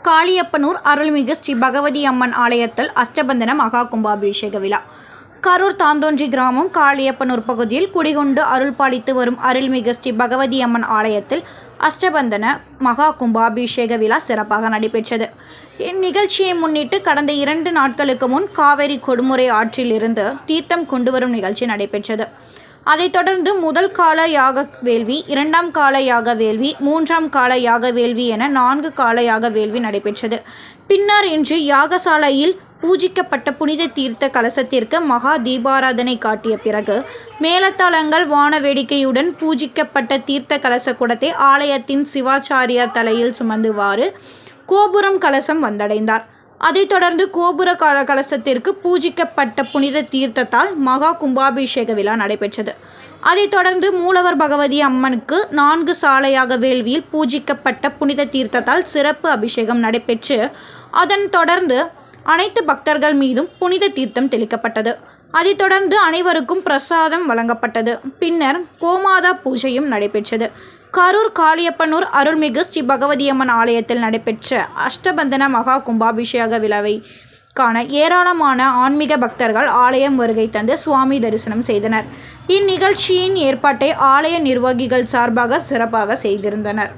காளியப்பனூர் அருள்மிகு ஸ்ரீ பகவதி அம்மன் ஆலயத்தில் அஷ்டபந்தன மகா கும்பாபிஷேக விழா. கரூர் தாந்தோன்றி கிராமம் காளியப்பனூர் பகுதியில் குடிகொண்டு அருள் பாலித்து வரும் அருள்மிகு ஸ்ரீ பகவதி அம்மன் ஆலயத்தில் அஷ்டபந்தன மகா கும்பாபிஷேக விழா சிறப்பாக நடைபெற்றது. இந்நிகழ்ச்சியை முன்னிட்டு கடந்த 2 நாட்களுக்கு முன் காவேரி கொடுமுறை ஆற்றிலிருந்து தீர்த்தம் கொண்டு வரும் நிகழ்ச்சி நடைபெற்றது. அதைத் தொடர்ந்து முதல் கால யாக வேள்வி, 2ஆம் கால யாக வேள்வி, 3ஆம் கால யாக வேள்வி என 4 கால யாக வேள்வி நடைபெற்றது. பின்னர் இன்று யாகசாலையில் பூஜிக்கப்பட்ட புனித தீர்த்த கலசத்திற்கு மகா தீபாராதனை காட்டிய பிறகு மேலத்தாளங்கள் வான வேடிக்கையுடன் பூஜிக்கப்பட்ட தீர்த்த கலச குடத்தை ஆலயத்தின் சிவாச்சாரியார் தலையில் சுமந்துவாறு கோபுரம் கலசம் வந்தடைந்தார். அதைத் தொடர்ந்து கோபுர கலசத்திற்கு பூஜிக்கப்பட்ட புனித தீர்த்தத்தால் மகா கும்பாபிஷேக விழா நடைபெற்றது. அதைத் தொடர்ந்து மூலவர் பகவதி அம்மனுக்கு 4 சாலையாக வேள்வியில் பூஜிக்கப்பட்ட புனித தீர்த்தத்தால் சிறப்பு அபிஷேகம் நடைபெற்று அதன் தொடர்ந்து அனைத்து பக்தர்கள் மீதும் புனித தீர்த்தம் தெளிக்கப்பட்டது. அதைத் தொடர்ந்து அனைவருக்கும் பிரசாதம் வழங்கப்பட்டது. பின்னர் கோமாதா பூஜையும் நடைபெற்றது. கரூர் காளியப்பனூர் அருள்மிகு ஸ்ரீ பகவதி அம்மன் ஆலயத்தில் நடைபெற்ற அஷ்டபந்தன மகா கும்பாபிஷேக விழாவை காண ஏராளமான ஆன்மீக பக்தர்கள் ஆலயம் வருகை தந்து சுவாமி தரிசனம் செய்தனர். இந்நிகழ்ச்சியின் ஏற்பாட்டை ஆலய நிர்வாகிகள் சார்பாக சிறப்பாக செய்திருந்தனர்.